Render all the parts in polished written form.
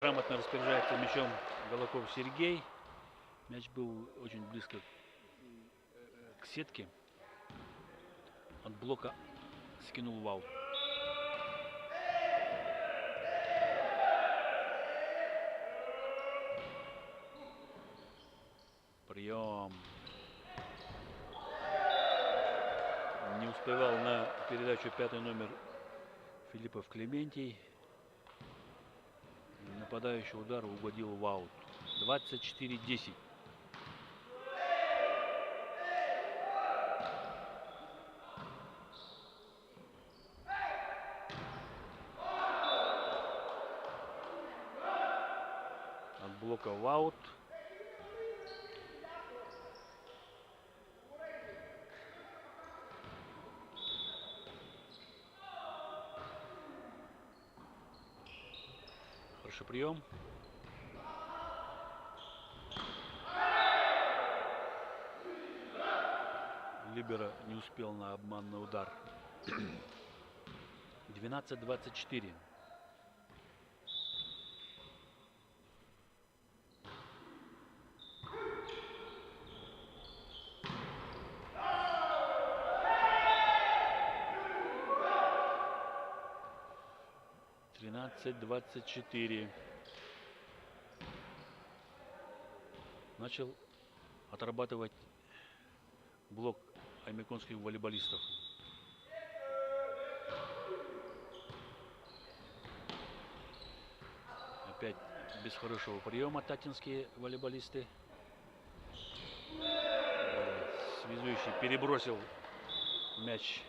грамотно распоряжается мячом Голоков Сергей. Мяч был очень близко к сетке. От блока скинул в аут. Прием. Не успевал на передачу 5-й номер Филиппов Клементий. Нападающий удар угодил в аут. 24-10. От блока в аут. Хороший прием. Либеро не успел на обманный удар. 12-24. Начал отрабатывать блок аймеконских волейболистов. Опять без хорошего приема татинские волейболисты. Связующий перебросил мяч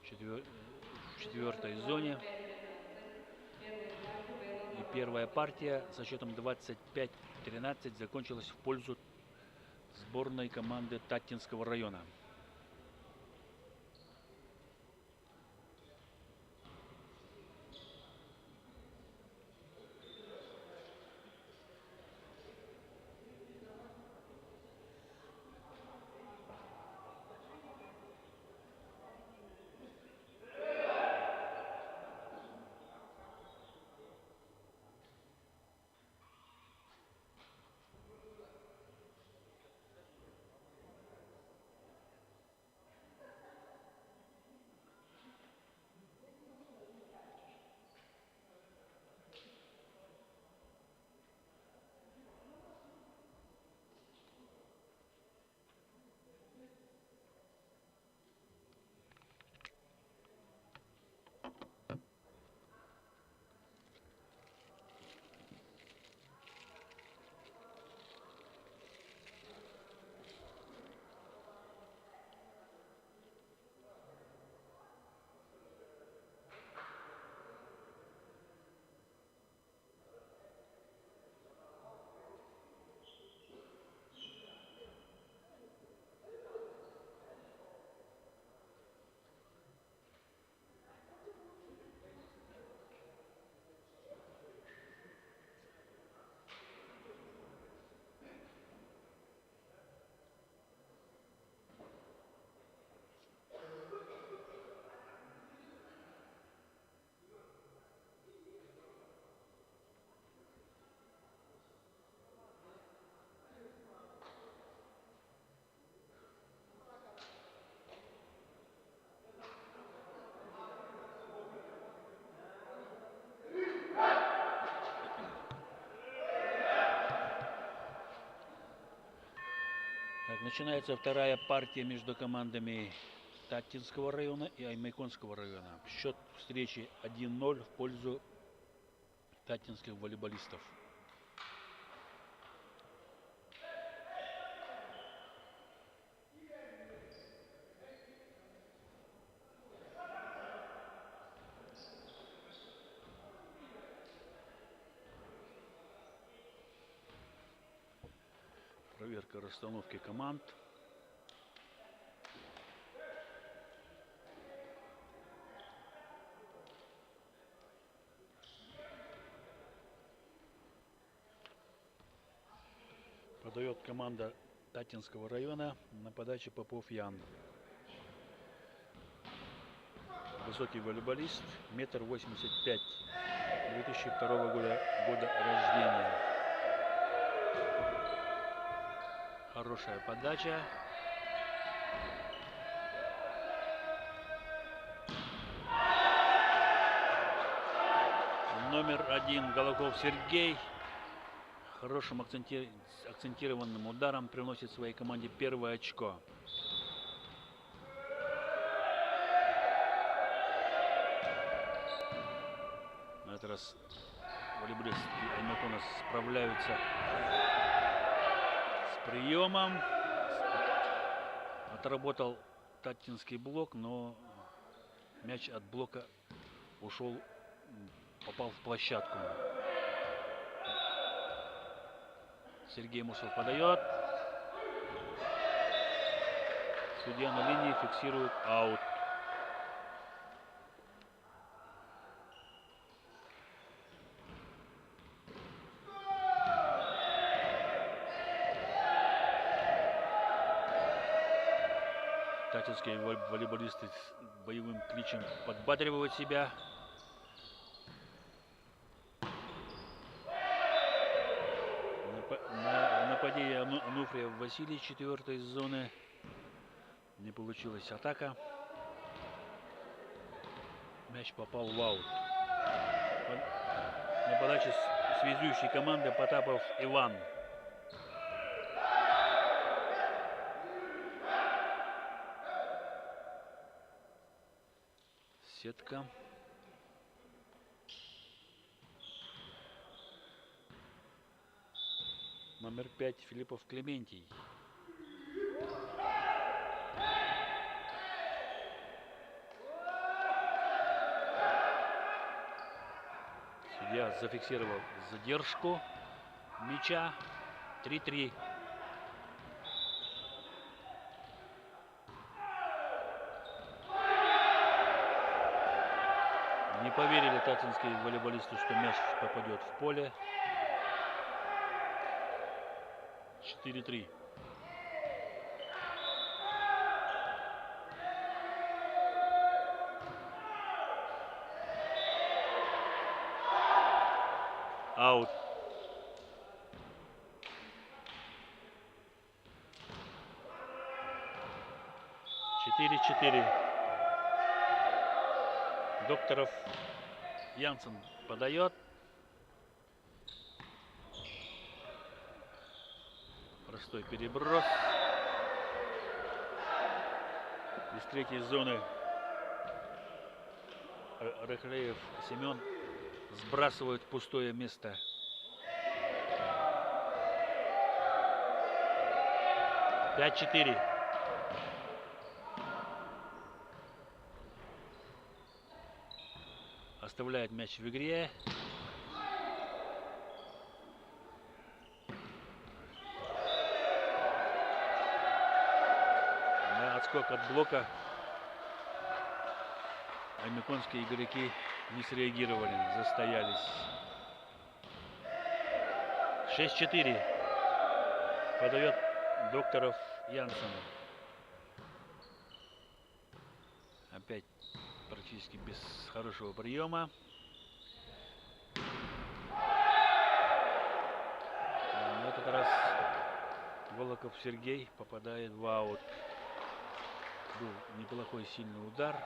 в четвертой зоне. И первая партия со счетом 25-13 закончилась в пользу сборной команды Татинского района. Так, начинается вторая партия между командами Татинского района и Аймеконского района. Счет встречи 1-0 в пользу татинских волейболистов. Проверка расстановки команд. Подает команда Татинского района на подаче Попов Ян. Высокий волейболист, 1,85 м. 2002 года рождения. Хорошая подача. Номер 1 Голоков Сергей хорошим акцентированным ударом приносит своей команде первое очко. На этот раз волейболисты Аймакона справляются с приемом. Отработал Татинский блок, но мяч от блока ушел, попал в площадку. Сергей Мусов подает. Судья на линии фиксирует аут. Татинские волейболисты с боевым кличем подбадривают себя. Нападение Ануфриев Василий, 4-й зоны. Не получилась атака. Мяч попал в аут. На подаче связующей команды Потапов Иван. Сетка. Номер 5 Филиппов Клементий. Судья зафиксировал задержку мяча. 3-3. Не поверили татинские волейболисты, что мяч попадет в поле. 4-3. Аут. Четыре. Докторов Янсен подает. Простой переброс. Из третьей зоны Рыхлеев Семен сбрасывают в пустое место. Пять-4. Оставляет мяч в игре. На отскок от блока аймаконские игроки не среагировали, застоялись. 6-4. Подает Докторов Янсен. Опять практически без хорошего приема. На этот раз Волоков Сергей попадает в аут. Был неплохой сильный удар.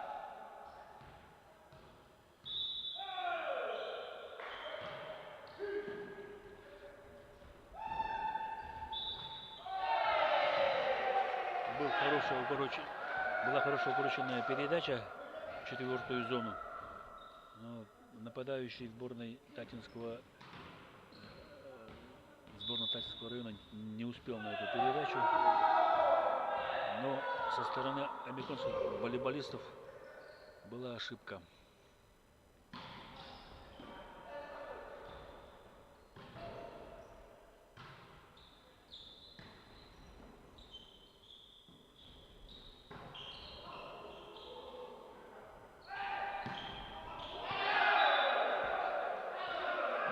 Была хорошая укороченная передача в 4-ю зону. Но нападающий сборной Татинского района не успел на эту передачу. Но со стороны американских волейболистов была ошибка.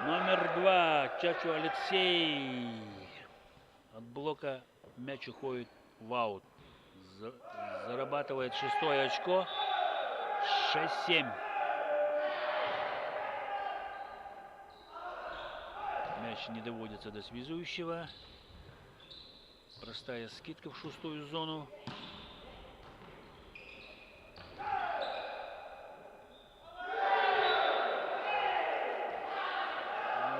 Номер 2 Чачу Алексей. От блока мяч уходит в аут. Зарабатывает 6-е очко. 6-7. мяч не доводится до связующего. Простая скидка в 6-ю зону. И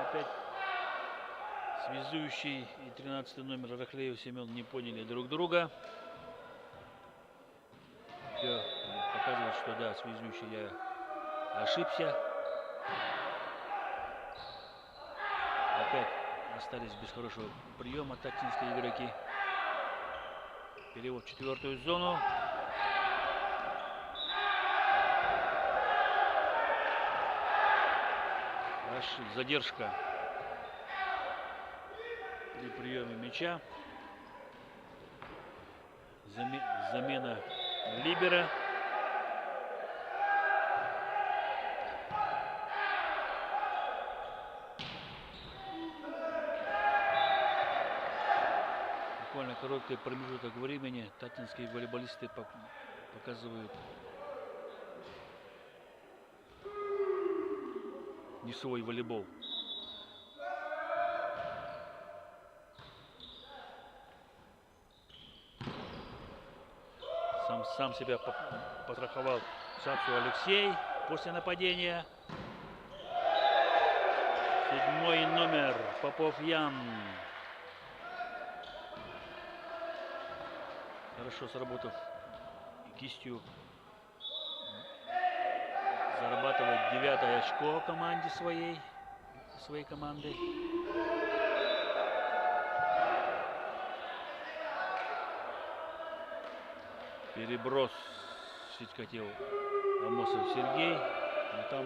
опять связующий и 13-й номер Рахлеев Семен не поняли друг друга. Все показывает, что да, связующий я ошибся. Опять остались без хорошего приема тактинские игроки. Перевод в 4-ю зону. Задержка при приеме мяча. Замена либера. Буквально короткий промежуток времени татинские волейболисты показывают не свой волейбол. Сам себя потраховал Цацу Алексей после нападения. 7-й номер Попов Ян. Хорошо сработав кистью, зарабатывает 9-е очко команде своей команды. Переброс хотел Амосов Сергей, но там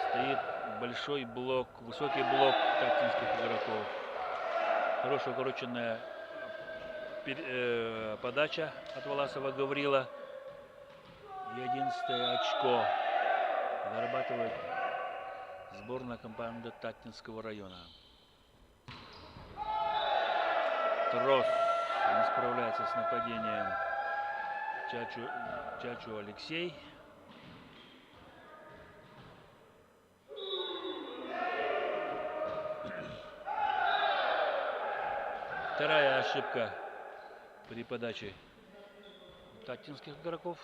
стоит большой блок, высокий блок тактинских игроков. Хорошая укороченная подача от Власова Гаврила. И 11-е очко зарабатывает сборная команда Таттинского района. Трос не справляется с нападением Чачу Алексей. Вторая ошибка при подаче таттинских игроков.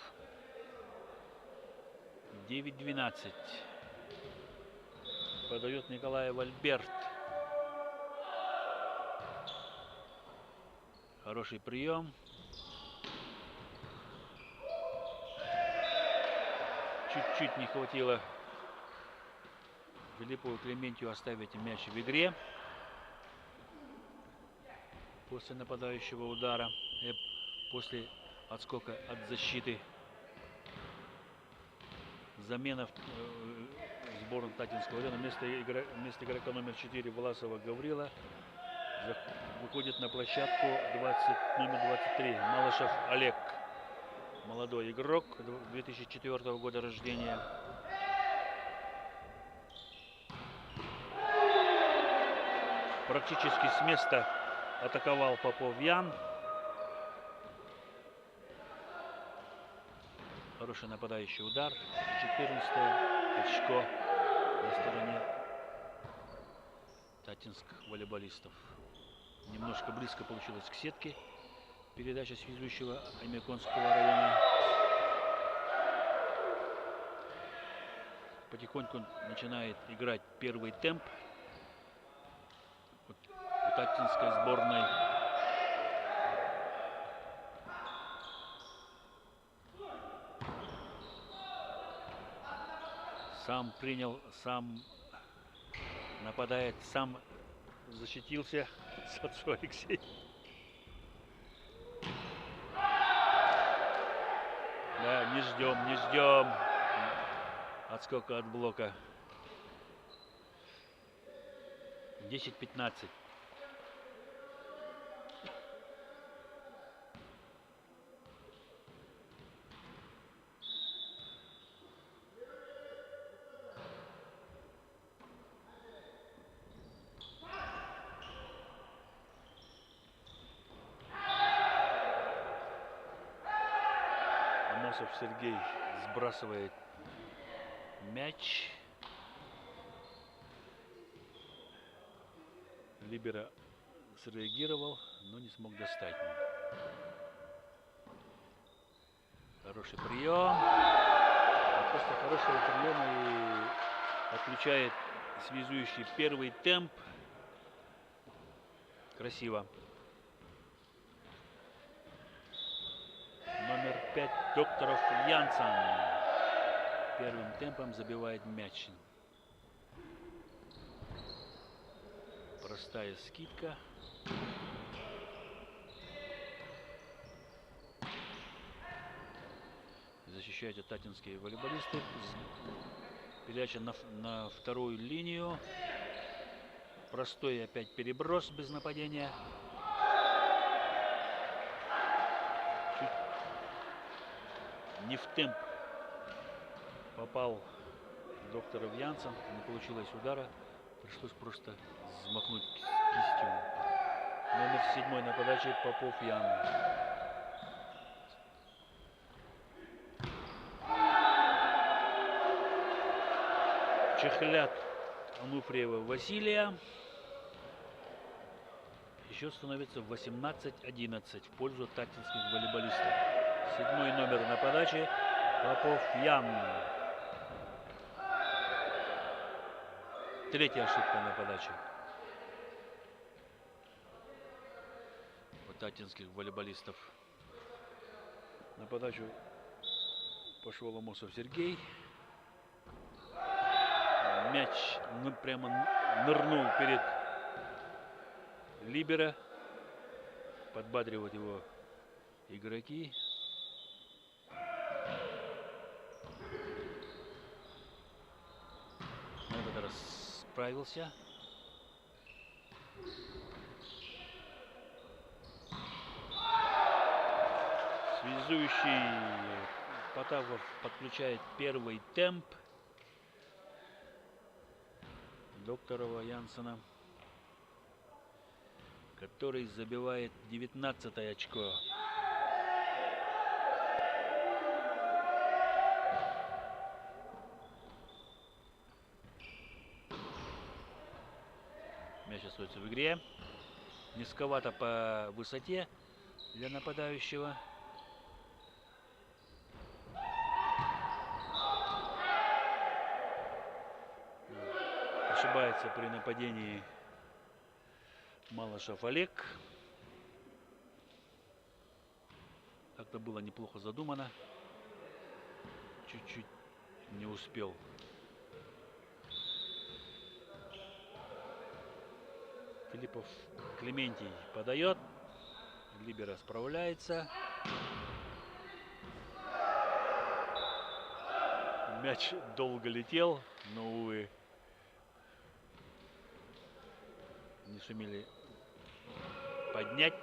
9-12. Подает Николаев Альберт. Хороший прием. Чуть-чуть не хватило Филиппову Клементию оставить мяч в игре после нападающего удара, после отскока от защиты. Замена в сборной Таттинского района. Вместо игрока номер 4 Власова Гаврила выходит на площадку номер 23 Малышев Олег. Молодой игрок, 2004 года рождения. Практически с места атаковал Попов Ян. Хороший нападающий удар. 14-е очко на стороне таттинских волейболистов. Немножко близко получилось к сетке. Передача связующего Аймяконского района. Потихоньку начинает играть первый темп у таттинской сборной. Сам принял, сам нападает, сам защитился Сацу Алексей. Да, не ждем отскока от блока. 10-15. Амосов Сергей сбрасывает мяч. Либера среагировал, но не смог достать. Хороший прием. После хорошего приема и отключает связующий первый темп. Красиво. Номер 5 Докторов Янсен первым темпом забивает мяч. Простая скидка. Защищают татинские волейболисты. Передача на вторую линию. Простой опять переброс без нападения. Чуть не в темп попал Докторов Янсен. Не получилось удара. Пришлось просто взмахнуть кистью. Номер 7 на подаче Попов Ян. Чехлят Ануфриева Василия. Счет становится 18-11 в пользу татинских волейболистов. 7 номер на подаче Попов Ян. Третья ошибка на подаче у татинских волейболистов. На подачу пошел Амосов Сергей. Мяч прямо нырнул перед либера. Подбадривают его игроки. На этот раз справился. Связующий Потапов подключает первый темп Докторова Янсена, который забивает 19-е очко. Мяч остается в игре. Низковато по высоте для нападающего. Ошибается при нападении Малышев Олег. Как-то было неплохо задумано. Чуть-чуть не успел. Филиппов Клементий подает. Либера справляется. Мяч долго летел, но, увы, не сумели поднять.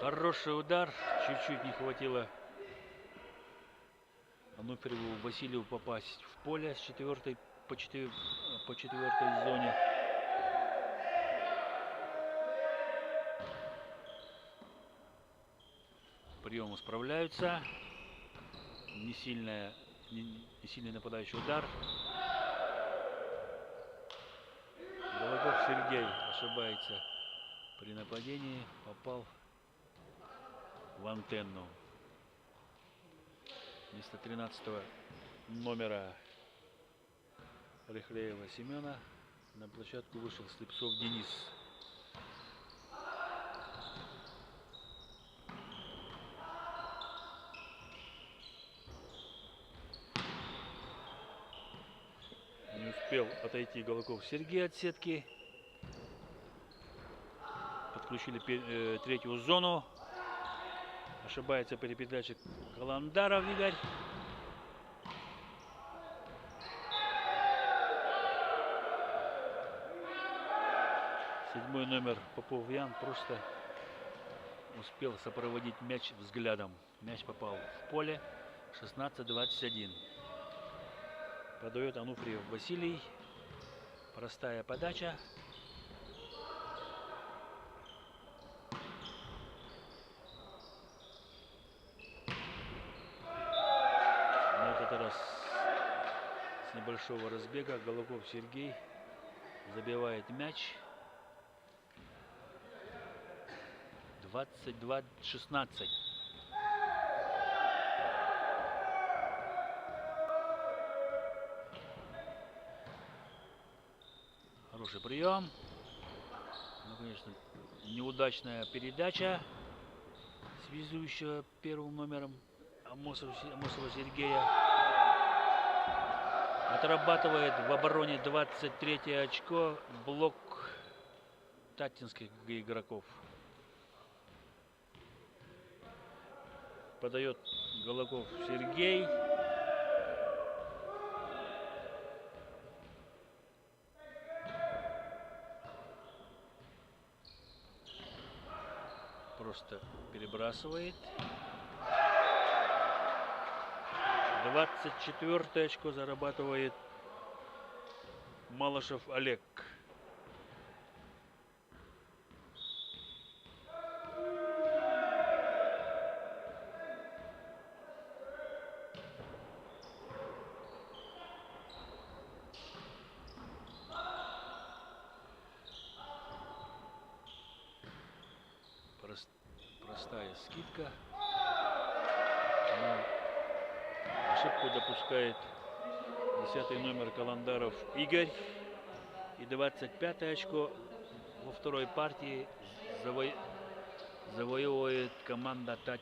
Хороший удар. Чуть-чуть не хватило Ануфриеву Василию попасть в поле с четвертой по четвертой зоне. Приемы справляются. Не сильный нападающий удар. Голоков Сергей ошибается при нападении. Попал в антенну. Вместо 13 номера Рыхлеева Семена на площадку вышел Слепцов Денис. Не успел отойти Голоков Сергей от сетки. Подключили третью зону. Ошибается при передаче Каландаров Игорь. Седьмой номер Попов Ян просто успел сопроводить мяч взглядом. Мяч попал в поле. 16-21. Подает Ануфриев Василий. Простая подача. большого разбега. Голоков Сергей забивает мяч. 22-16. Хороший прием. Ну, конечно, неудачная передача связующего первым номером Амосова Сергея. Отрабатывает в обороне 23-е очко блок татинских игроков. Подает Голоков Сергей. Просто перебрасывает. 24-е очко зарабатывает Малышев Олег. Простая скидка. Но ошибку допускает 10-й номер Каландаров Игорь. И 25-е очко во второй партии завоевывает команда Татин.